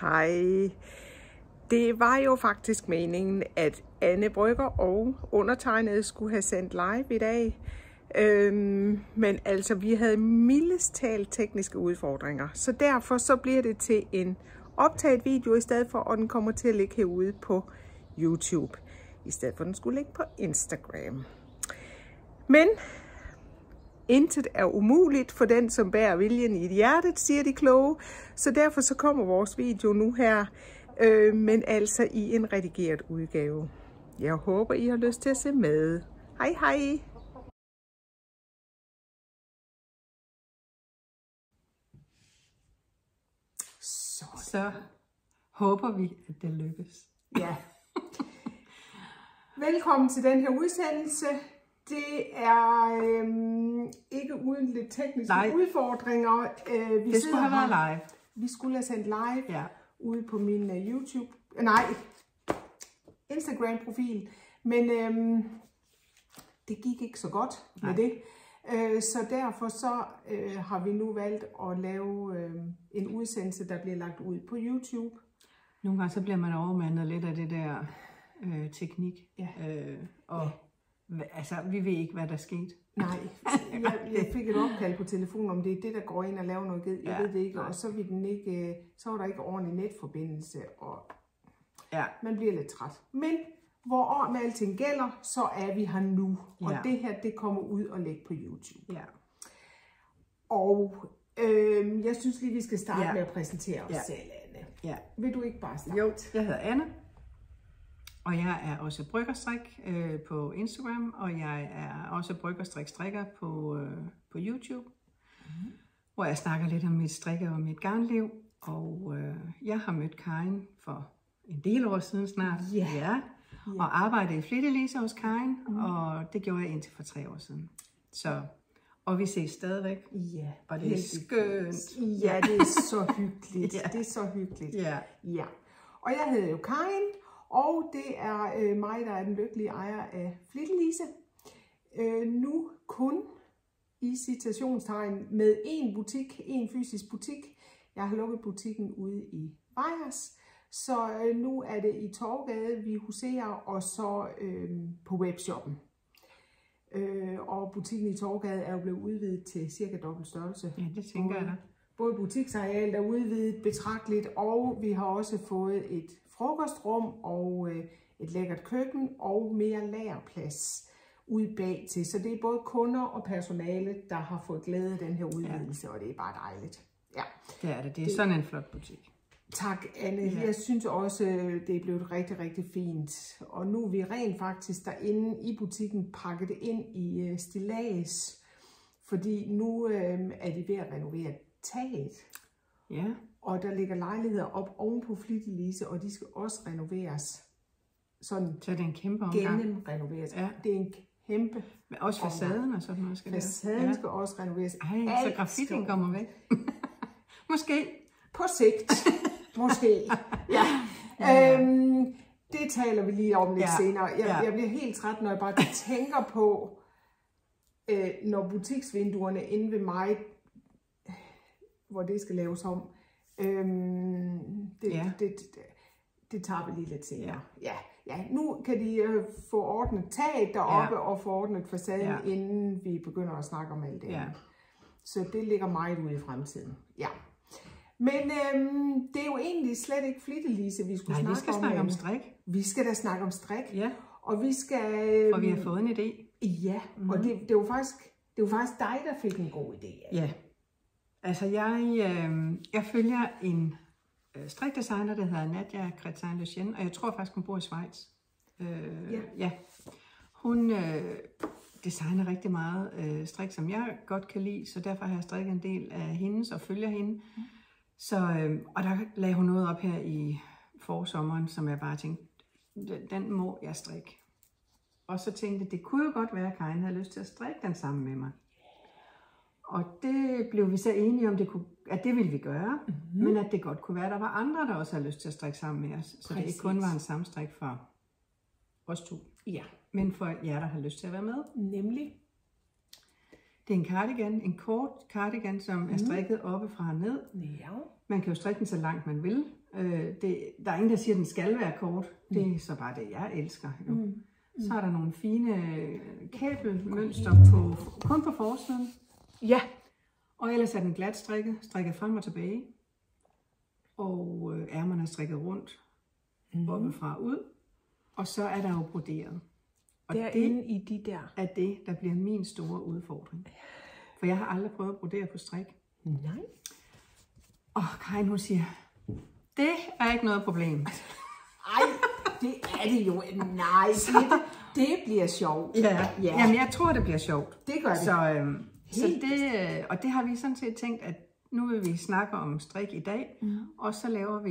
Hej. Det var jo faktisk meningen, at Anne Brygger og undertegnede skulle have sendt live i dag. Men altså, vi havde mildest talt tekniske udfordringer. Så derfor så bliver det til en optaget video i stedet for, og den kommer til at ligge herude på YouTube. I stedet for, at den skulle ligge på Instagram. Men intet er umuligt for den, som bærer viljen i hjertet, siger de kloge. Så derfor så kommer vores video nu her, men altså i en redigeret udgave. Jeg håber, I har lyst til at se med. Hej hej! Så håber vi, at det lykkes. Ja. Velkommen til den her udsendelse. Det er ikke uden lidt tekniske udfordringer. Det skulle have været live. Vi skulle have sendt live ude på min Instagram-profil. Men det gik ikke så godt med det. Så derfor så har vi nu valgt at lave en udsendelse, der bliver lagt ud på YouTube. Nogle gange så bliver man overmandet lidt af det der teknik. Ja. Altså, vi ved ikke, hvad der skete. Nej, jeg fik et opkald på telefonen, om det er det, der går ind og laver noget ged. Jeg ved det ikke, og så var der ikke ordentlig netforbindelse, og man bliver lidt træt. Men hvorom alting gælder, så er vi her nu, og det her, det kommer ud og lægge på YouTube. Ja. Og jeg synes lige, vi skal starte med at præsentere os selv, Anne. Ja. Vil du ikke bare starte? Jo, jeg hedder Anne. Og jeg er også bryggerstrik på Instagram, og jeg er også bryggerstrik-strikker på YouTube, hvor jeg snakker lidt om mit strikke og mit garnliv. Og jeg har mødt Karin for en del år siden snart, og arbejdede i Flittelise hos Karin, og det gjorde jeg indtil for 3 år siden. Og vi ses stadigvæk, og det er skønt. Ja, det er så hyggeligt. Det er så hyggeligt. Ja. Og jeg hedder jo Karin. Og det er mig, der er den lykkelige ejer af Flittelise. Nu kun i citationstegn med en fysisk butik. Jeg har lukket butikken ude i Vejers. Så nu er det i Torvgade, vi huserer, og så på webshoppen. Og butikken i Torvgade er jo blevet udvidet til cirka dobbelt størrelse. Ja, det tænker jeg da. Både butiksarealet er udvidet betragteligt, og vi har også fået et frokostrum og et lækkert køkken og mere lagerplads ude bag til. Så det er både kunder og personale, der har fået glæde af den her udvidelse, og det er bare dejligt. Ja. Det er det. Det er sådan en flot butik. Tak, Anne. Ja. Jeg synes også, det er blevet rigtig, rigtig fint. Og nu er vi rent faktisk derinde i butikken pakket ind i stillads, fordi nu er de ved at renovere taget. Ja. Og der ligger lejligheder op oven på Flittelise, og de skal også renoveres. Sådan så det er en kæmpe omgang. Gennemrenoveres. Ja. Det er en kæmpe men også facaden og sådan noget skal det. Facaden skal også renoveres. Ej, så graffitien kommer væk. Måske. På sigt. Måske. Ja. Det taler vi lige om lidt senere. Jeg bliver helt træt, når jeg bare tænker på, når butiksvinduerne inde ved mig, hvor det skal laves om. Det tager vi lige lidt senere. Ja. Nu kan de få ordnet taget deroppe og få ordnet facaden, inden vi begynder at snakke om alt det. Ja. Så det ligger meget ude i fremtiden. Ja. Men det er jo egentlig slet ikke Flittelise, vi skulle snakke om. Vi skal snakke om strik. Vi skal da snakke om strik. Ja. Og vi skal... og vi har fået en idé. Ja, og det var faktisk dig, der fik en god idé. Ja. Altså jeg følger en strikdesigner, der hedder Nadia Chrétien-Lucien, og jeg tror faktisk, hun bor i Schweiz. Hun designer rigtig meget strik, som jeg godt kan lide, så derfor har jeg strikket en del af hendes og følger hende. Så, og der lagde hun noget op her i forsommeren, som jeg bare tænkte, den må jeg strikke. Og så tænkte jeg, det kunne jo godt være, at Karin havde lyst til at strikke den sammen med mig. Og det blev vi så enige om, at det ville vi gøre, men at det godt kunne være, at der var andre, der også havde lyst til at strikke sammen med os. Så det ikke kun var en samstrik for os to, men for jer, der har lyst til at være med. Nemlig. Det er en cardigan, en kort cardigan, som er strikket oppefra og ned. Ja. Man kan jo strikke den så langt man vil. Der er ingen, der siger, at den skal være kort. Det er så bare det, jeg elsker. Jo. Så er der nogle fine kabelmønster kun på forsiden. Ja. Og ellers er den glat strikket frem og tilbage. Og ærmerne er strikket rundt, oppefra og ud. Og så er der jo broderet. Og derinde i de der. Er det, der bliver min store udfordring. For jeg har aldrig prøvet at brodere på strik. Nej. Og Karin, hun siger, det er ikke noget problem. Ej, det er det jo. Nej, det bliver sjovt. Ja. Jamen, jeg tror, det bliver sjovt. Det gør det. Så og det har vi sådan set tænkt, at nu vil vi snakke om strik i dag, og så laver vi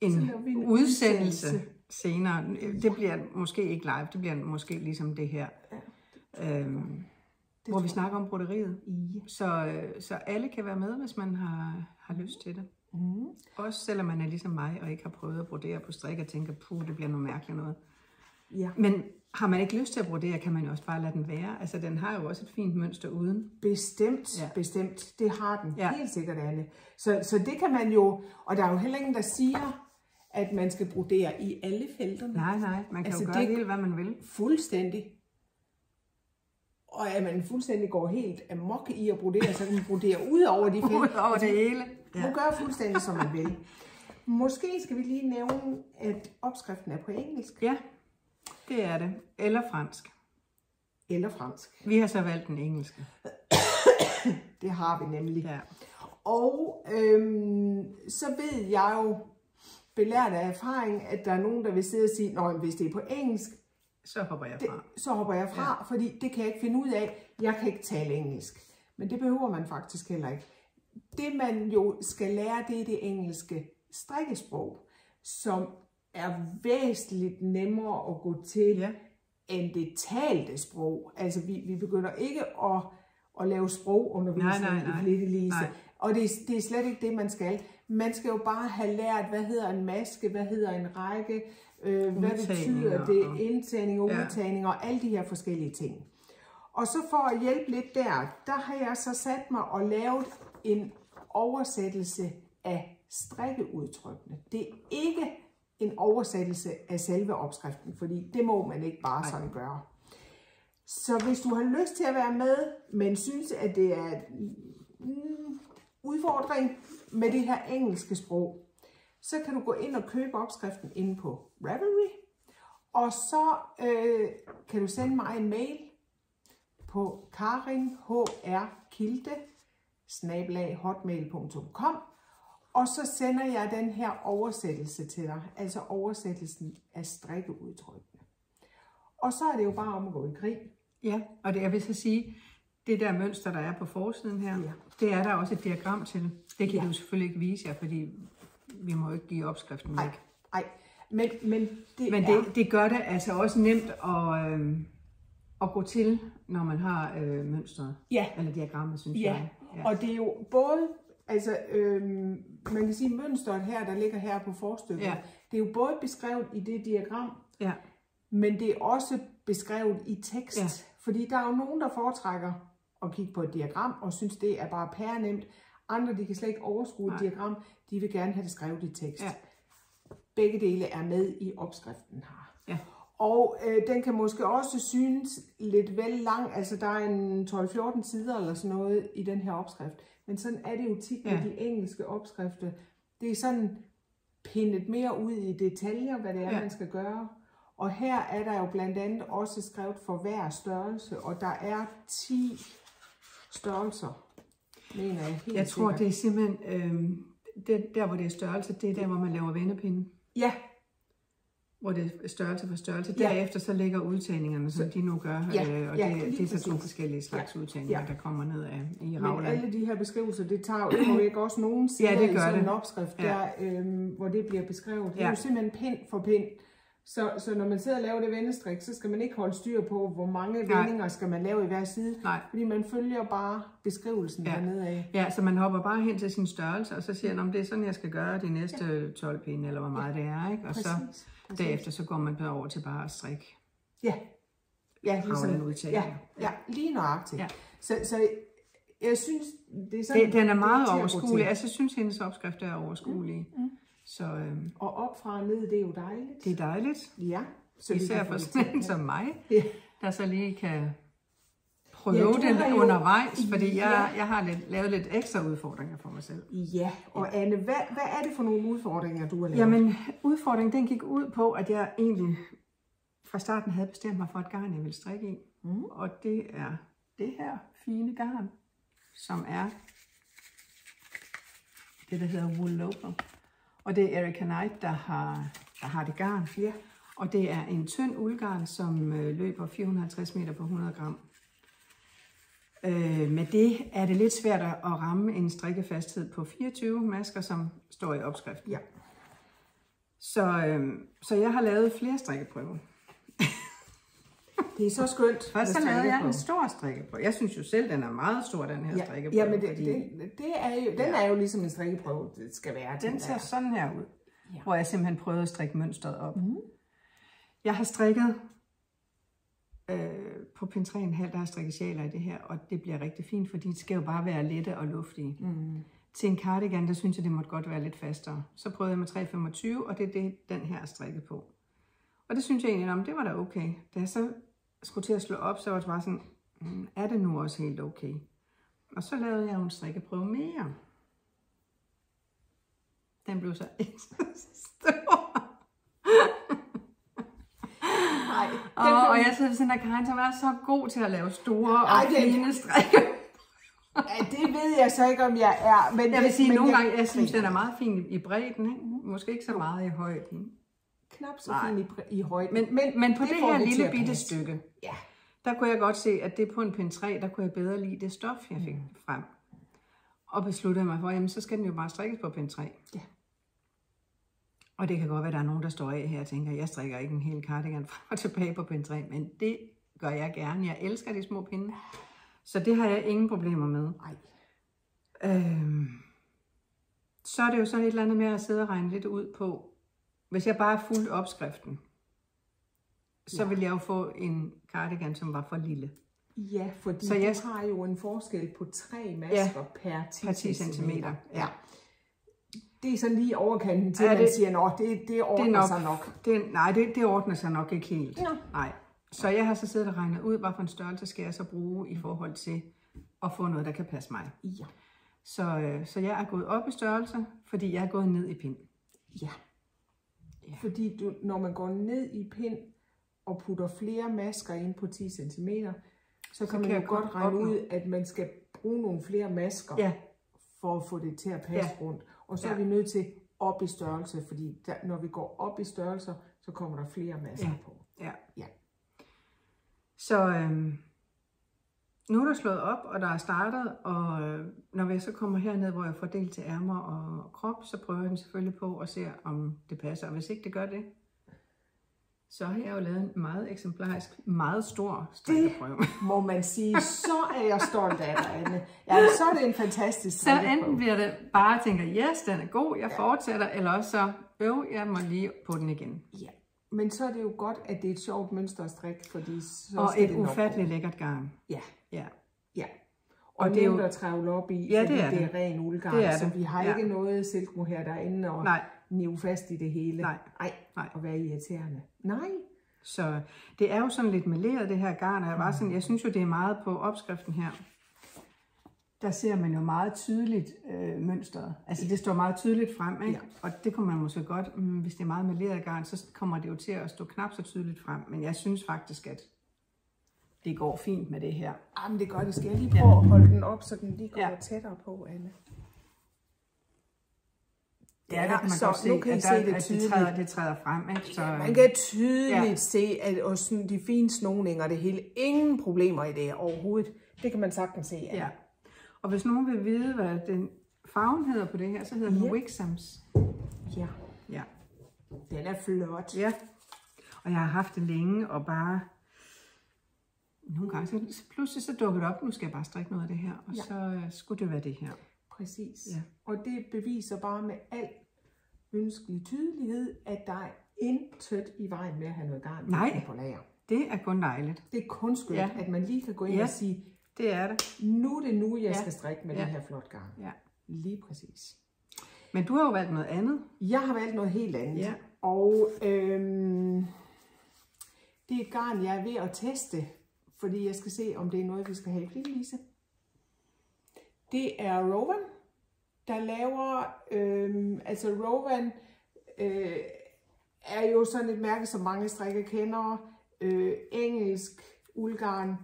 en udsendelse senere. Det bliver måske ikke live, det bliver måske ligesom det her, hvor vi snakker om broderiet. Så alle kan være med, hvis man har lyst til det. Også selvom man er ligesom mig og ikke har prøvet at brodere på strik og tænker, det bliver noget mærkeligt noget. Ja. Men har man ikke lyst til at brodere, kan man jo også bare lade den være. Altså, den har jo også et fint mønster uden. Bestemt. Det har den. Ja. Helt sikkert, Anne. Så det kan man jo, og der er jo heller ingen, der siger, at man skal brodere i alle felterne. Nej, man kan jo gøre helt, hvad man vil. Fuldstændig. Og at man fuldstændig går helt amok i at brodere, så kan man brodere ud over de felter. Ud over det hele. Man gør fuldstændig, som man vil. Måske skal vi lige nævne, at opskriften er på engelsk. Ja, det er det. Eller fransk. Eller fransk. Vi har så valgt den engelske. Det har vi nemlig. Ja. Og så ved jeg jo, belært af erfaring, at der er nogen, der vil sidde og sige, at hvis det er på engelsk, så hopper jeg fra. Så hopper jeg fra, fordi det kan jeg ikke finde ud af. Jeg kan ikke tale engelsk. Men det behøver man faktisk heller ikke. Det man jo skal lære, det er det engelske strikkesprog, som er væsentligt nemmere at gå til end det talte sprog. Altså vi begynder ikke at lave sprogundervisning i Flittelise. Og det er slet ikke det, man skal. Man skal jo bare have lært, hvad hedder en maske, hvad hedder en række, hvad betyder det, indtagning og udtagning og alle de her forskellige ting. Og så for at hjælpe lidt der har jeg så sat mig og lavet en oversættelse af strikkeudtrykkene. Det er ikke en oversættelse af selve opskriften, fordi det må man ikke bare sådan gøre. Så hvis du har lyst til at være med, men synes, at det er en udfordring med det her engelske sprog, så kan du gå ind og købe opskriften inde på Ravelry, og så kan du sende mig en mail på karinhrkilde@hotmail.com, og så sender jeg den her oversættelse til dig, altså oversættelsen af strikkeudtrykkene. Og så er det jo bare om at gå i krig. Ja, og det jeg vil så sige, det der mønster, der er på forsiden her, det er der også et diagram til. Det kan du selvfølgelig ikke vise jer, fordi vi må ikke give opskriften væk. Nej, men det gør det altså også nemt at gå til, når man har mønstret, eller diagrammet, synes jeg. Ja, og det er jo både, altså man kan sige mønstret her, der ligger her på forstykket, det er jo både beskrevet i det diagram, men det er også beskrevet i tekst, fordi der er jo nogen, der foretrækker at kigge på et diagram, og synes, det er bare pærenemt. Andre, de kan slet ikke overskue et diagram, de vil gerne have det skrevet i tekst. Ja. Begge dele er med i opskriften her. Ja. Og den kan måske også synes lidt vel lang, altså der er en 12-14 sider eller sådan noget i den her opskrift. Men sådan er det jo tit med de engelske opskrifter. Det er sådan pindet mere ud i detaljer, hvad det er, man skal gøre. Og her er der jo blandt andet også skrevet for hver størrelse, og der er 10 størrelser, mener jeg helt Jeg tror, det er simpelthen, der hvor det er størrelse, det er der, hvor man laver vendepinde. Ja. Hvor det er størrelse for størrelse. Derefter så ligger udtagningerne, som de nu gør, og det er så to forskellige slags udtagninger, der kommer ned af i Ravland. Men alle de her beskrivelser, det tager jo ikke også nogen sider i sådan en opskrift, der, hvor det bliver beskrevet. Det er jo simpelthen pind for pind. Så når man sidder og laver det vendestrik, så skal man ikke holde styr på, hvor mange vendinger skal man lave i hver side. Nej. Fordi man følger bare beskrivelsen dernede af. Ja, så man hopper bare hen til sin størrelse, og så siger man, det er sådan, jeg skal gøre de næste 12 pinde, eller hvor meget det er. Ikke? Og så derefter så går man bare over til bare at strikke. Ja. Ja, ligesom, ja, lige nøjagtigt. Ja. Så jeg synes, det er sådan... Den er meget overskuelig. Altså, jeg synes, hendes opskrift er overskuelig. Så, og op fra og ned, det er jo dejligt. Det er dejligt. Ja. Så især for sådan som mig, der så lige kan prøve den undervejs, fordi jeg har lavet lidt ekstra udfordringer for mig selv. Ja, og Anne, hvad er det for nogle udfordringer, du har lavet? Jamen, udfordringen, den gik ud på, at jeg egentlig fra starten havde bestemt mig for et garn, jeg ville strikke i. Og det er det her fine garn, som er det, der hedder Wool Local. Og det er Erica Knight, der har det garn. Ja. Og det er en tynd uldgarn, som løber 450 meter på 100 gram. Med det er det lidt svært at ramme en strikkefasthed på 24 masker, som står i opskriften. Ja. Så jeg har lavet flere strikkeprøver. Det er så skønt. Først så lavede jeg en stor strikkeprøve. Jeg synes jo selv, den er meget stor, den her strikkeprøve. Ja, men den er jo ligesom en strikkeprøve, det skal være. Den ser sådan her ud, hvor jeg simpelthen prøvede at strikke mønstret op. Jeg har strikket på pin 3,5, der har jeg strikket sjaler i det her, og det bliver rigtig fint, fordi det skal jo bare være lette og luftige. Til en cardigan, der synes jeg, det måtte godt være lidt fastere. Så prøvede jeg med 3,25, og det er det, den her er strikket på. Og det synes jeg egentlig, det var da okay. Da jeg så skulle til at slå op, så var det bare sådan, er det nu også helt okay? Og så lavede jeg en strikkeprøve mere. Den blev så stor. Og jeg synes, at Karin, som er så god til at lave store og fine strikke. Ja, det ved jeg så ikke, om jeg er. Men jeg vil sige, nogle gange, jeg synes, den er meget fin i bredden. Ikke? Måske ikke så meget i højden. Knap så fin i højden. Men på det her lille bitte stykke, der kunne jeg godt se, at det på en pin 3, der kunne jeg bedre lide det stof, jeg fik frem. Og besluttede mig for, jamen så skal den jo bare strikkes på pin 3. Ja. Og det kan godt være, at der er nogen, der står af her og tænker, jeg strikker ikke en hel cardigan frem og tilbage på pin 3, men det gør jeg gerne. Jeg elsker de små pinde. Så det har jeg ingen problemer med. Så er det jo så et eller andet med at sidde og regne lidt ud på, hvis jeg bare fulgte opskriften, så ville jeg jo få en cardigan, som var for lille. Ja, fordi du har jo en forskel på 3 masker per 10 cm. Ja. Det er sådan lige overkanten til, at man siger, det ordner sig nok. Det ordner sig nok ikke helt. Ja. Nej. Så jeg har så siddet og regnet ud, hvad for en størrelse skal jeg så bruge i forhold til at få noget, der kan passe mig. Ja. Så jeg er gået op i størrelse, fordi jeg er gået ned i pind. Ja. Fordi når man går ned i pind og putter flere masker ind på 10 cm, så kan man jo godt regne ud, at man skal bruge nogle flere masker for at få det til at passe rundt. Og så er vi nødt til op i størrelse, fordi når vi går op i størrelser, så kommer der flere masker på. Ja. Så nu er der slået op, og der er startet, og når vi så kommer herned, hvor jeg får delt til ærmer og krop, så prøver jeg den selvfølgelig på og ser, om det passer. Og hvis ikke det gør det, så har jeg jo lavet en meget eksemplarisk, meget stor strikkeprøve. Det må man sige, så er jeg stolt af dig, Anne. Ja, så er det en fantastisk strikkeprøve. Så enten bliver det bare tænker, yes, den er god, jeg fortsætter, eller også så, jeg må lige på den igen. Ja, men så er det jo godt, at det er et sjovt mønster at strikke, fordi så og et ufatteligt lækkert garn. Ja. Og det er jo at trævle op i, fordi det er ren uldgarn, så vi har ikke noget silkmohair derinde og nive fast i det hele. Nej. Og være irriterende. Nej. Så det er jo sådan lidt meleret, det her garn, og jeg synes jo, det er meget på opskriften her. Der ser man jo meget tydeligt mønstret. Altså det står meget tydeligt frem, ikke? Ja. Og det kunne man måske godt, hvis det er meget meleret garn, så kommer det jo til at stå knap så tydeligt frem. Men jeg synes faktisk, at det går fint med det her. Jamen det gør det. Skal jeg lige prøve at holde den op, så den lige kommer tættere på, Anne? Ja, der kan man godt se, at det træder frem. Ikke? Så, man kan tydeligt se, at og sådan, de fine snoninger, det hele, ingen problemer i det overhovedet. Det kan man sagtens se. Ja. Og hvis nogen vil vide, hvad den farven hedder på det her, så hedder den Wixams. Ja. Den er flot. Ja. Og jeg har haft det længe, og bare nogle gange, så pludselig så dukker det op, nu skal jeg bare strikke noget af det her, og så skulle det være det her. Præcis. Ja. Og det beviser bare med al ønskelig tydelighed, at der er intet i vejen med at have noget garn på lager. Det er kun dejligt. Det er kun skønt, at man lige kan gå ind og sige, det er det. Nu er det nu, jeg skal strikke med det her flot garn. Ja. Lige præcis. Men du har jo valgt noget andet. Jeg har valgt noget helt andet. Og det er et garn, jeg er ved at teste, fordi jeg skal se, om det er noget, vi skal have i Flikkelise. Det er Rowan, der laver, altså Rowan er jo sådan et mærke, som mange strikker kender. Engelsk uldgarn,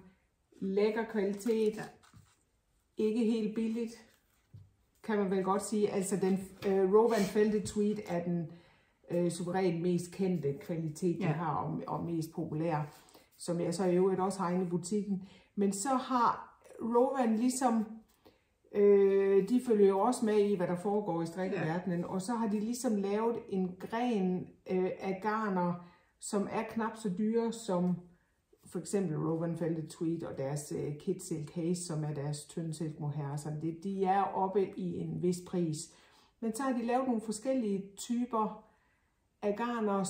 lækker kvalitet, ikke helt billigt, kan man vel godt sige. Altså den Rowan Felted Tweed er den suverænt mest kendte kvalitet, de har, og mest populære, som jeg så i øvrigt også har inde i butikken. Men så har Rowan ligesom, de følger jo også med i, hvad der foregår i strikkeverdenen, og så har de ligesom lavet en gren af garner, som er knap så dyre som for eksempel Rowan Felted Tweed og deres Kit Silk Haze, som er deres tynde silk mohair. Så de er oppe i en vis pris. Men så har de lavet nogle forskellige typer af garner,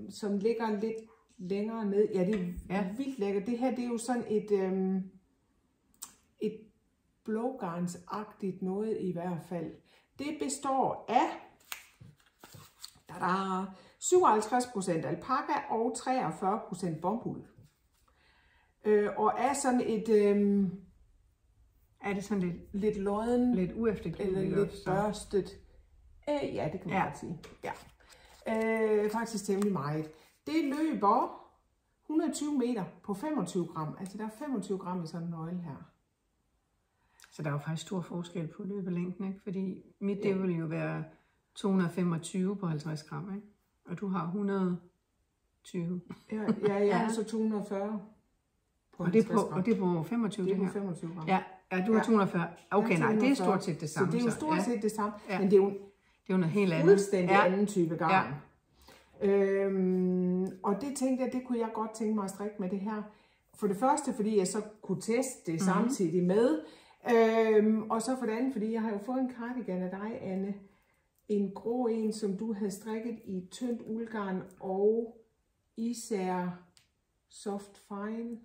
som ligger lidt længere ned. Ja, det er vildt lækkert. Det her, det er jo sådan et blågarnsagtigt noget i hvert fald. Det består af 57% alpaka og 43% bomuld. Og er sådan et... er det sådan lidt lodden? Lidt ueftergiveligt? Eller lidt børstet? Ja, det kan man godt sige. Ja. Faktisk temmelig meget. Det løber 120 meter på 25 gram. Altså der er 25 gram i sådan en nøgle her. Så der er jo faktisk stor forskel på løbelængden, ikke? Fordi mit det vil jo være 225 på 50 gram, ikke? Og du har 120. Ja, så 240 på 50 gram. Og det er på 25, det er på 25 gram. Ja, du har 240. Okay, nej, det er stort set det samme. Så det er jo stort set det samme, men det er jo noget helt andet. Fuldstændig anden type garn. Og det tænkte jeg, det kunne jeg godt tænke mig at strikke med det her. For det første, fordi jeg så kunne teste det samtidig med. Og så for det andet, fordi jeg har jo fået en cardigan af dig, Anne. En grå en, som du havde strikket i tyndt uldgarn og især soft fine.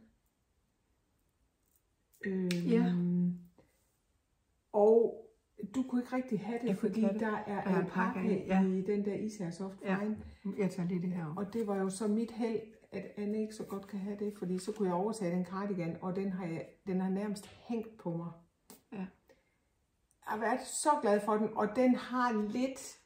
Og du kunne ikke rigtig have det, fordi der er alpaka i den der især soft fine. Jeg tager lige det her. Og det var jo så mit held, at Anne ikke så godt kan have det, fordi så kunne jeg overtage den cardigan, og den har nærmest hængt på mig. Ja. Jeg har været så glad for den, og den har lidt,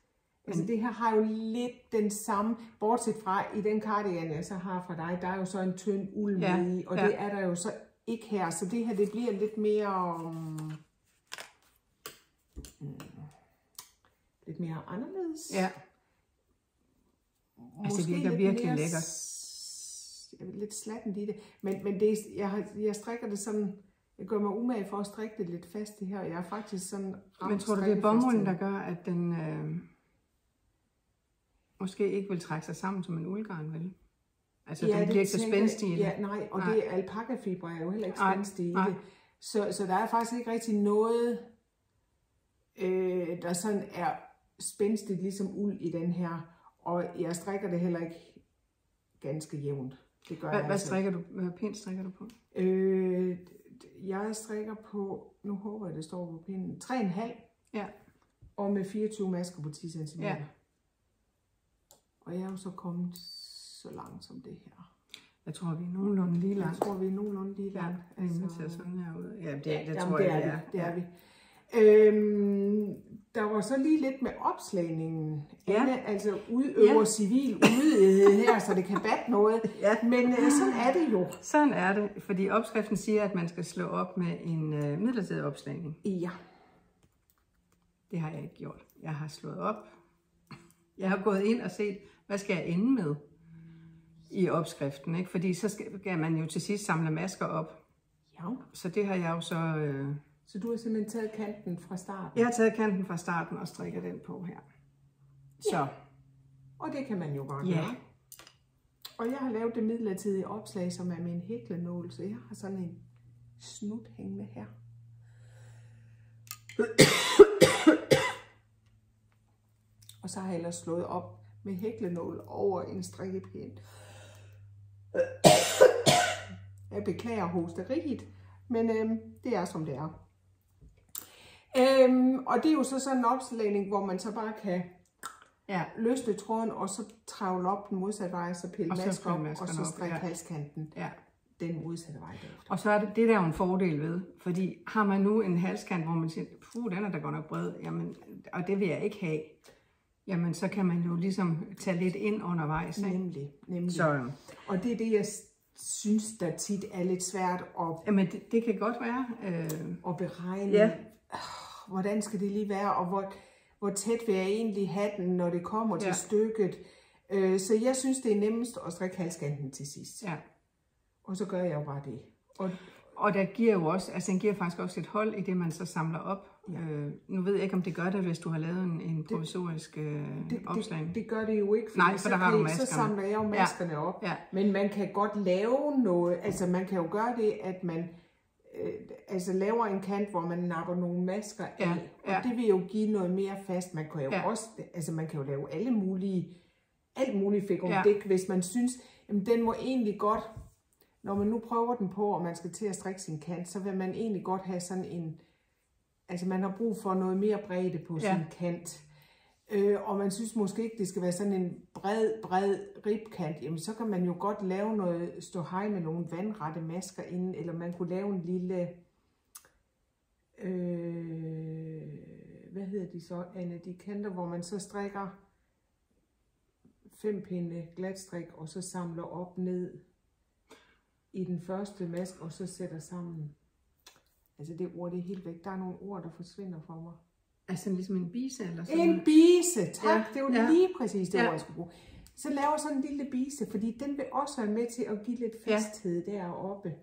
altså det her har jo lidt den samme, bortset fra i den cardigan, jeg så har fra dig, der er jo så en tynd uld med i, og det er der jo så ikke her, så det her, det bliver lidt mere, lidt mere anderledes. Ja. Altså det virker virkelig lækkert. Lidt slattent i det, men det, jeg strikker det sådan, jeg gør mig umage for at strikke det lidt fast det her, og jeg er faktisk sådan ramt. Men tror du, det er bomulden, der gør, at den måske ikke vil trække sig sammen som en uldgarn, vel? Altså den bliver ikke så spændstig i det. Ja, nej, og det alpakafibre er jo heller ikke spændstig i det. Så der er faktisk ikke rigtig noget, der sådan er spændstigt ligesom uld i den her, og jeg strikker det heller ikke ganske jævnt. Hvad strikker du? Hvad pind strikker du på? Jeg strikker på, nu håber jeg, det står på pinden, 3,5. Ja. Og med 24 masker på 10 cm. Ja. Og jeg er jo så kommet så langt som det her. Jeg tror, vi er nogenlunde lige langt. Jeg tror, vi er nogenlunde lige langt. Ja, det ser sådan her ud. Ja, det tror jeg, det er vi. Der var så lige lidt med opslagningen. Anne, altså udøver civil ulydighed her, så det kan batte noget. Men sådan er det jo. Sådan er det, fordi opskriften siger, at man skal slå op med en midlertidig opslagning. Ja. Det har jeg ikke gjort. Jeg har slået op. Jeg har gået ind og set, hvad skal jeg ende med i opskriften, ikke? Fordi så skal man jo til sidst samle masker op. Ja. Så det har jeg jo så... Så du har simpelthen taget kanten fra starten? Jeg har taget kanten fra starten og strikker den på her. Så. Ja. Og det kan man jo godt gøre. Og jeg har lavet det midlertidige opslag, som er med en hæklenål, så jeg har sådan en snut hængende her. Og så har jeg ellers slået op med hæklenål over en strikkepind. Jeg beklager hosteriet, men det er som det er. Og det er jo så sådan en opslægning, hvor man så bare kan løsne tråden, og så travle op den modsatte vej, så pille masker op, og så strikke halskanten den modsatte vej derefter. Og så er det der jo en fordel ved, fordi har man nu en halskant, hvor man siger, den er da godt nok bred, jamen, og det vil jeg ikke have, jamen så kan man jo ligesom tage lidt ind undervejs. Nemlig. Så, og det er det, jeg synes, der tit er lidt svært at... Jamen det kan godt være. At beregne, hvordan skal det lige være, og hvor tæt vil jeg egentlig have den, når det kommer til stykket. Så jeg synes, det er nemmest at strikke halskanten til sidst. Ja. Og så gør jeg jo bare det. Og der giver jo også, altså den giver faktisk også et hold i det, man så samler op. Ja. Nu ved jeg ikke, om det gør det, hvis du har lavet en provisorisk opslag. Det gør det jo ikke, for der har du maskerne. Så samler jeg jo maskerne op. Ja. Men man kan godt lave noget, altså man kan jo gøre det, at man laver en kant, hvor man napper nogle masker af. Og det vil jo give noget mere fast. Man kan jo også, altså man kan jo lave alt muligt figuredæk, hvis man synes, jamen den må egentlig godt, når man nu prøver den på, og man skal til at strikke sin kant, så vil man egentlig godt have sådan en, altså man har brug for noget mere bredde på sin kant. Og man synes måske ikke, det skal være sådan en bred ribkant, jamen så kan man jo godt lave noget ståhej med nogle vandrette masker inden, eller man kunne lave en lille, hvad hedder de så, Anne, de kanter, hvor man så strikker 5 pinde glatstrik, og så samler op ned i den første maske, og så sætter sammen. Altså det ord, det er helt væk. Der er nogle ord, der forsvinder for mig. Altså ligesom en bise eller sådan en bise, tak. Det er jo lige præcis det ord, jeg skulle bruge. Så laver sådan en lille bise, fordi den vil også være med til at give lidt fasthed deroppe.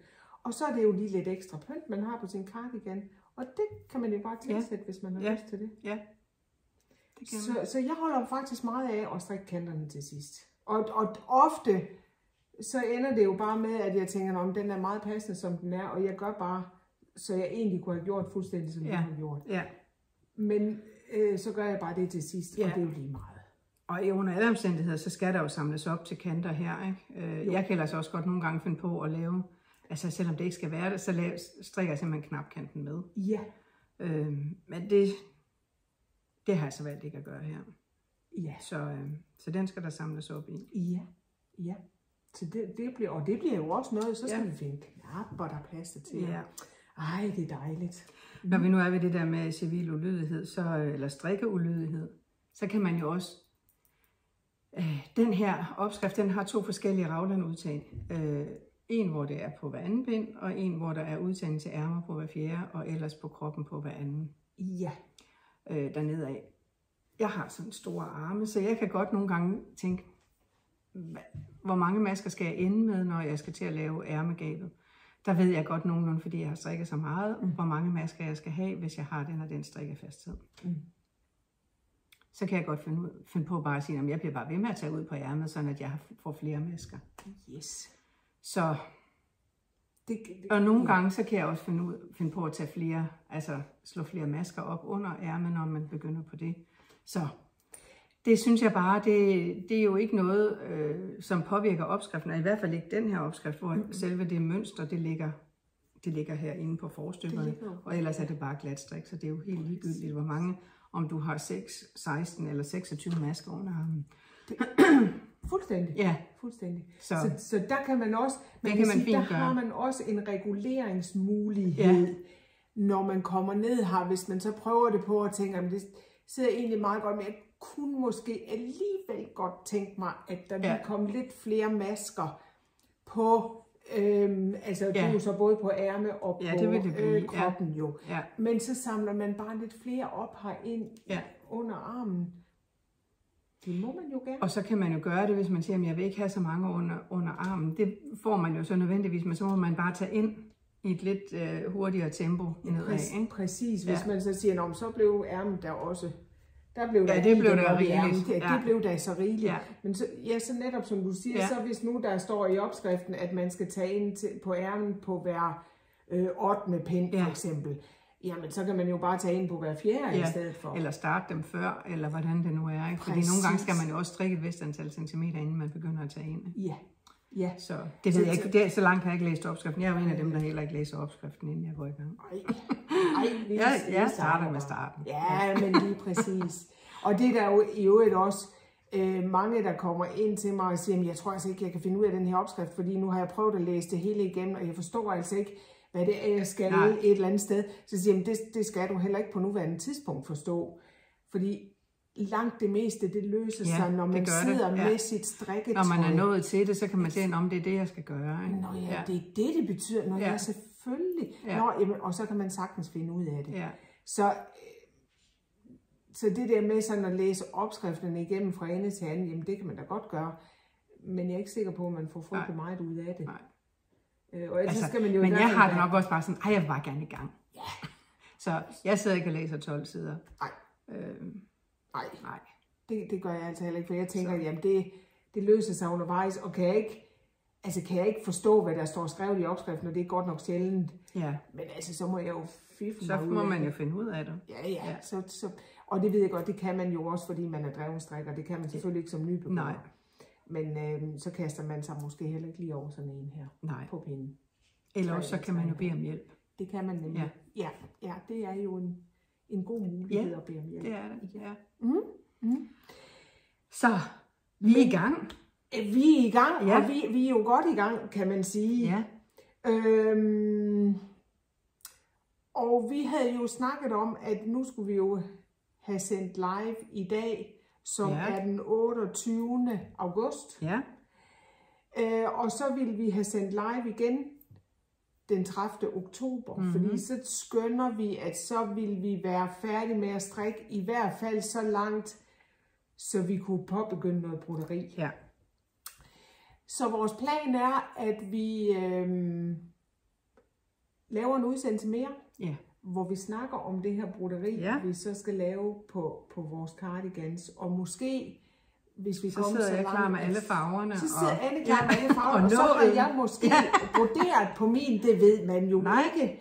Og så er det jo lige lidt ekstra pynt, man har på sin cardigan. Og det kan man jo bare tilsætte, hvis man har lyst til det. Ja. Det kan man. Så jeg holder faktisk meget af at strikke kanterne til sidst. Og ofte så ender det jo bare med, at jeg tænker, om den er meget passende, som den er, og jeg gør bare, så jeg egentlig kunne have gjort fuldstændig, som jeg har gjort. Ja. Men så gør jeg bare det til sidst, og det er jo lige meget. Og under alle omstændigheder, så skal der jo samles op til kanter her, ikke? Jeg kan altså også godt nogle gange finde på at lave, altså selvom det ikke skal være det, så strikker jeg simpelthen knapkanten med. Ja. Men det har jeg så valgt ikke at gøre her. Ja. Så den skal der samles op i. Ja, ja. Så det bliver jo også noget, så skal vi finde knapper, der passer til. Ja. Ej, det er dejligt. Når vi nu er ved det der med civil ulydighed, eller strikkeulydighed, så kan man jo også... den her opskrift, den har 2 forskellige raglandudtag. En, hvor det er på hver anden bind, og en, hvor der er udtagning til ærmer på hver fjerde, og ellers på kroppen på hver anden. Ja. Dernede af. Jeg har sådan store arme, så jeg kan godt nogle gange tænke, hvor mange masker skal jeg ende med, når jeg skal til at lave ærmegabet. Der ved jeg godt nogenlunde, fordi jeg har strikket så meget, hvor mange masker jeg skal have, hvis jeg har den og den strikkefasthed. Så kan jeg godt finde på bare at sige, at jeg bliver bare ved med at tage ud på ærmet, sådan at jeg får flere masker. Yes. Så, og nogle gange, så kan jeg også finde på at tage flere, altså slå flere masker op under ærmet, når man begynder på det. Så det synes jeg bare, det er jo ikke noget, som påvirker opskriften, og i hvert fald ikke den her opskrift, hvor selve det mønster, det ligger herinde på forstykkerne, og ellers er det bare glatstrik, så det er jo helt ligegyldigt, hvor mange, om du har 6, 16 eller 26 masker under armen. Fuldstændig. Ja. Fuldstændig. Så der kan man også, har man også en reguleringsmulighed, når man kommer ned her, hvis man så prøver det på og tænker, at det sidder egentlig meget godt, men jeg kunne måske alligevel godt tænke mig, at der lige kom lidt flere masker på, altså det er jo så både på ærme og på kroppen jo. Ja. Men så samler man bare lidt flere op herind under armen. Det må man jo gerne. Og så kan man jo gøre det, hvis man siger, at jeg vil ikke have så mange under armen. Det får man jo så nødvendigvis, men så må man bare tage ind i et lidt hurtigere tempo nedad. Præcis, hvis man så siger, så blev ærmen der også. Der blev der det blev der rigeligt. Det blev der så rigeligt. Ja. Men så netop som du siger, så hvis nu der står i opskriften, at man skal tage ind på ærmen på hver 8. pind for eksempel, jamen så kan man jo bare tage ind på hver 4. i stedet for. Eller starte dem før, eller hvordan det nu er. Ikke? Fordi nogle gange skal man jo også strikke et vist antal centimeter, inden man begynder at tage ind. Ja. Så det ved jeg ikke, det er, så langt har jeg ikke læst opskriften. Jeg er jo en af dem, der heller ikke læser opskriften, inden jeg går i gang. Jeg starter med starten. Ja, men lige præcis. Og det er der jo i øvrigt også mange, der kommer ind til mig og siger, jeg tror altså ikke, jeg kan finde ud af den her opskrift, fordi nu har jeg prøvet at læse det hele igennem, og jeg forstår altså ikke, hvad det er, jeg skal et eller andet sted. Så siger jeg, det skal du heller ikke på nuværende tidspunkt forstå. Fordi langt det meste, det løser sig, når man sidder med sit strikketøj. Når man er nået til det, så kan man se, om det er det, jeg skal gøre. Ikke? Nå ja, det er det betyder. Nå ja, selvfølgelig. Ja. Nå, jamen, og så kan man sagtens finde ud af det. Ja. Så det der med sådan at læse opskrifterne igennem fra ende til anden, jamen det kan man da godt gøre. Men jeg er ikke sikker på, at man får frygtelig meget ud af det. Nej. Og altså, skal man jo men jeg har det nok også bare sådan, jeg vil bare gerne i gang. Ja. Så jeg sidder ikke og læser 12 sider. Nej. Nej. Det gør jeg altså heller ikke, for jeg tænker, jamen det løser sig undervejs, og kan jeg ikke forstå, hvad der står skrevet i opskriften, og det er godt nok sjældent. Ja. Men altså, så må jeg jo fiffe mig ud af det. Så må man jo finde ud af det. Ja. Og det ved jeg godt, det kan man jo også, fordi man er dreven strikker. Det kan man selvfølgelig ikke som nybegynder. Nej. Men så kaster man sig måske heller ikke lige over sådan en her på pinden. Eller også så kan man jo bede om hjælp. Det kan man nemlig. Ja, det er jo en god mulighed at bede om hjælp. Det er det, ja. Så, vi er i gang. Vi er i gang, og vi er jo godt i gang, kan man sige. Ja. Og vi havde jo snakket om, at nu skulle vi jo have sendt live i dag, som er den 28. august. Ja. Og så ville vi have sendt live igen den 30. oktober, fordi så skønner vi, at så vil vi være færdige med at strikke, i hvert fald så langt, så vi kunne påbegynde noget broderi. Ja. Så vores plan er, at vi laver en udsendelse mere, hvor vi snakker om det her broderi, vi så skal lave på vores cardigans, og måske hvis vi kommer så sidder jeg klar med alle farverne. Så sidder Anne klar med alle farverne, og så har jeg måske broderet på min, det ved man jo ikke.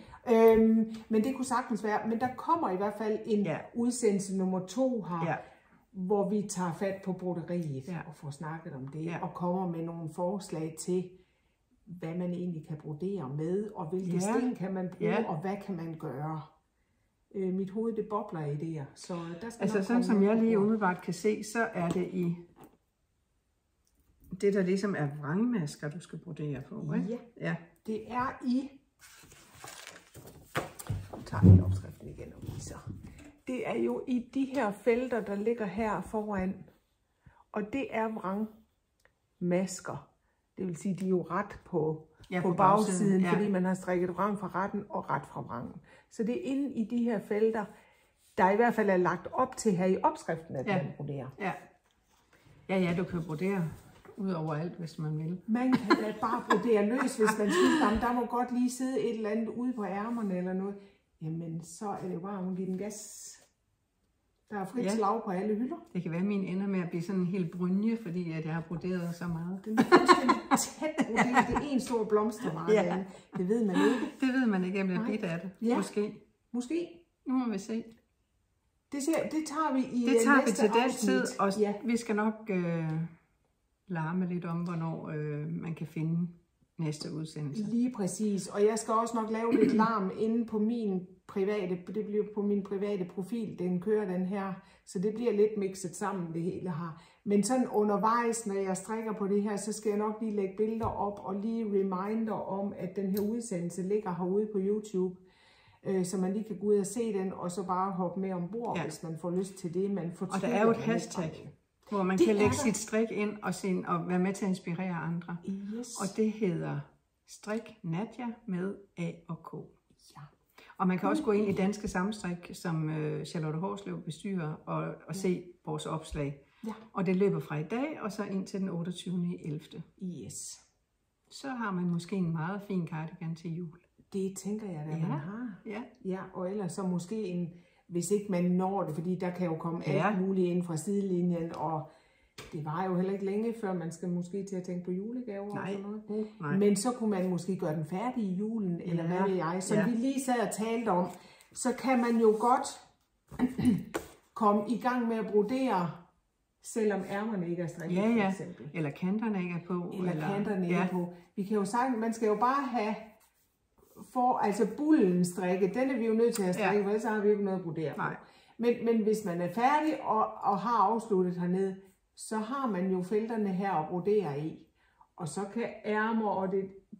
Men det kunne sagtens være. Men der kommer i hvert fald en udsendelse nummer 2 her, hvor vi tager fat på broderiet og får snakket om det, og kommer med nogle forslag til, hvad man egentlig kan brodere med, og hvilke sten kan man bruge, og hvad kan man gøre. Mit hoved, det bobler i det her. Så der skal altså sådan som jeg lige umiddelbart kan se, så er det i det, der ligesom er vrangmasker, du skal brodere på, ikke? Ja. Det er i... Nu tager jeg opskriften igen og viser. Det er jo i de her felter, der ligger her foran. Og det er vrangmasker. Det vil sige, de er jo ret på bagsiden, fordi man har strikket vrang fra retten og ret fra vrangen. Så det er inde i de her felter, der i hvert fald er lagt op til her i opskriften, at man broderer. Ja, du kan brodere ud over alt, hvis man vil. Man kan da bare brodere løs, hvis man synes, at der må godt lige sidde et eller andet ude på ærmerne eller noget. Jamen, så er det jo bare at give den gas. Der er frit slag på alle hylder. Det kan være, at min ender med at blive sådan en helt brynje, fordi at jeg har broderet så meget. Den er fuldstændig tæt broderet. Det er en stor blomstermark. Det ved man ikke. Det ved man ikke, om jeg bliver bidt af det. Ja. Måske. Nu må vi se. Det tager vi i det tager vi til den tid, og vi skal nok larme lidt om, hvornår man kan finde næste udsendelse. Lige præcis, og jeg skal også nok lave lidt larm inde på min private, det bliver på min private profil, den kører den her, så det bliver lidt mixet sammen det hele her. Men sådan undervejs, når jeg strikker på det her, så skal jeg nok lige lægge billeder op og lige reminder om, at den her udsendelse ligger herude på YouTube, så man lige kan gå ud og se den, og så bare hoppe med ombord, hvis man får lyst til det. Og der er jo et hashtag, hvor man kan lægge sit strik ind og være med til at inspirere andre. Yes. Og det hedder Strik Nadja med A og K. Ja. Og man kan også gå ind i Danske Samstrik, som Charlotte Hårslev bestyrer, og se vores opslag. Ja. Og det løber fra i dag, og så ind til den 28.11. Yes. Så har man måske en meget fin cardigan til jul. Det tænker jeg, at man har. Ja, og ellers så måske hvis ikke man når det, fordi der kan jo komme alt muligt ind fra sidelinjen, og det var jo heller ikke længe, før man skal måske til at tænke på julegaver og sådan noget. Nej. Men så kunne man måske gøre den færdig i julen, eller hvad ved jeg. Som vi lige sad og talte om, så kan man jo godt komme i gang med at brodere selvom ærmerne ikke er strikket, Ja, ja. for eksempel. Eller kanterne ikke er på. Eller kanterne ikke er på. Vi kan jo sige, man skal jo bare have, altså bullen strikket, den er vi jo nødt til at strikke, for ellers har vi jo ikke noget at brodere på. Men hvis man er færdig og har afsluttet hernede, så har man jo felterne her at brodere i. Og så kan ærmer og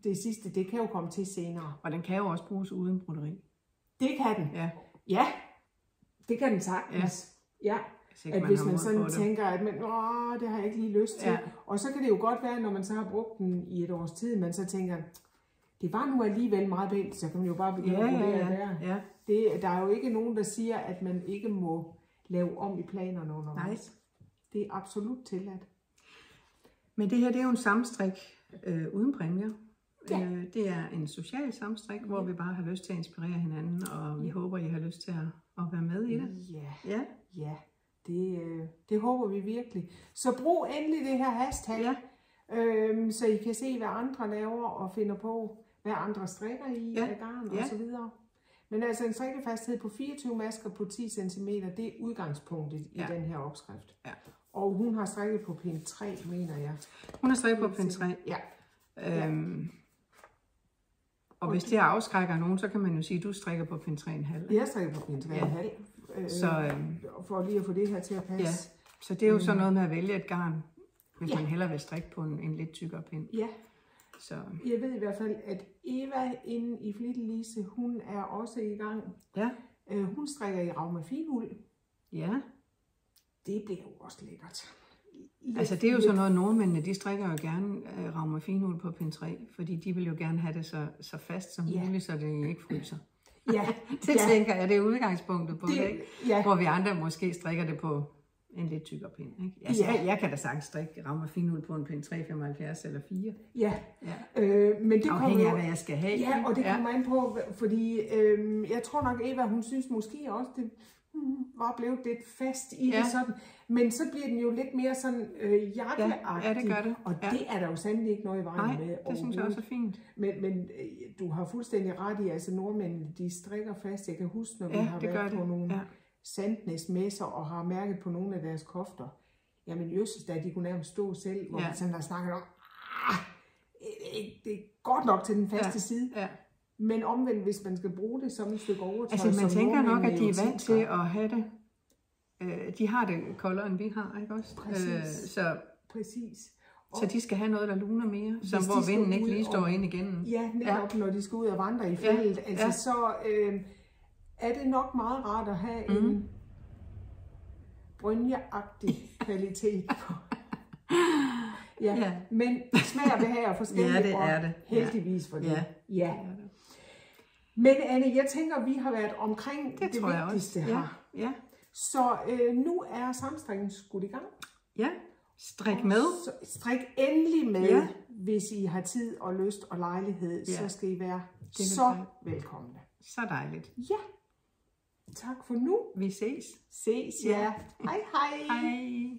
det sidste, det kan jo komme til senere. Og den kan jo også bruges uden broderi. Det kan den. Ja. Ja, det kan den sagtens. Ja. At hvis man sådan tænker, at det har jeg ikke lige lyst til. Ja. Og så kan det jo godt være, når man så har brugt den i et års tid, man så tænker, det var nu alligevel meget pænt, så kan man jo bare begynde at brodere der. Ja. Der er jo ikke nogen, der siger, at man ikke må lave om i planerne undervejs. Det er absolut tilladt. Men det her, det er jo en samstrik uden præmier. Ja. Det er en social samstrik, hvor vi bare har lyst til at inspirere hinanden, og vi håber, I har lyst til at være med i det. Ja. Det håber vi virkelig. Så brug endelig det her hashtag, så I kan se, hvad andre laver og finder på, hvad andre strikker i af garn og så videre. Men altså en strikkefasthed på 24 masker på 10 cm, det er udgangspunktet i den her opskrift. Ja. Og hun har strikket på pind 3, mener jeg. Hun har strikket på pind 3. Ja. Og hvis det afskrækker nogen, så kan man jo sige, at du strikker på pind 3,5. Jeg strikker på pind 3,5. Så for lige at få det her til at passe. Ja. Så det er jo sådan noget med at vælge et garn, hvis man hellere vil strikke på en lidt tykkere pind. Ja. Så. Jeg ved i hvert fald, at Eva inde i Flittelise, hun er også i gang. Ja. Hun strikker i Rauma Finuld. Ja. Det bliver jo også lækkert. Altså det er jo sådan noget, nordmændene, de strikker jo gerne Rauma Finuld på pind 3, fordi de vil jo gerne have det så fast som muligt, så det ikke fryser. Ja. Det tænker jeg, det er udgangspunktet på det, ikke? Ja. Hvor vi andre måske strikker det på en lidt tykkere pind, ikke? Altså, jeg kan da sagtens strikke Rauma Finuld på en pind 3,75 eller 4. Ja. Men det afhængig af, hvad jeg skal have. Ja, og det kommer an på, fordi jeg tror nok, Eva, hun synes måske også, det var blevet lidt fast i det sådan. Men så bliver den jo lidt mere sådan jakkeagtig. Ja, det gør det. Og det er der jo sandelig ikke noget i vejen med. Det synes jeg også er fint. Men du har fuldstændig ret i, altså nordmændene, de strikker fast. Jeg kan huske, når vi har været på nogle Sandnes-messer og har mærket på nogle af deres kofter. Jamen jøsses, da de kunne nærmest stå selv, hvor vi sådan har snakket om, det er godt nok til den faste side. Ja. Men omvendt, hvis man skal bruge det som et stykke overtøj. Altså man tænker nok, at de er vant til at have det. De har det koldere, end vi har, ikke også? Præcis. Så de skal have noget, der luner mere, hvor vinden ikke lige står ind igennem. Ja, netop når de skal ud og vandre i feltet. Altså så er det nok meget rart at have en brynjeagtig kvalitet på. Men smag og behag er forskellige. Det er det. Heldigvis for det. Ja. Men Anne, jeg tænker, vi har været omkring det vigtigste her. Ja. Så nu er samstrikken skudt i gang. Ja, strik med. Strik endelig med, hvis I har tid og lyst og lejlighed, så skal I være så velkomne. Så dejligt. Ja, tak for nu. Vi ses. Ses, ja. Hej, hej. Hej.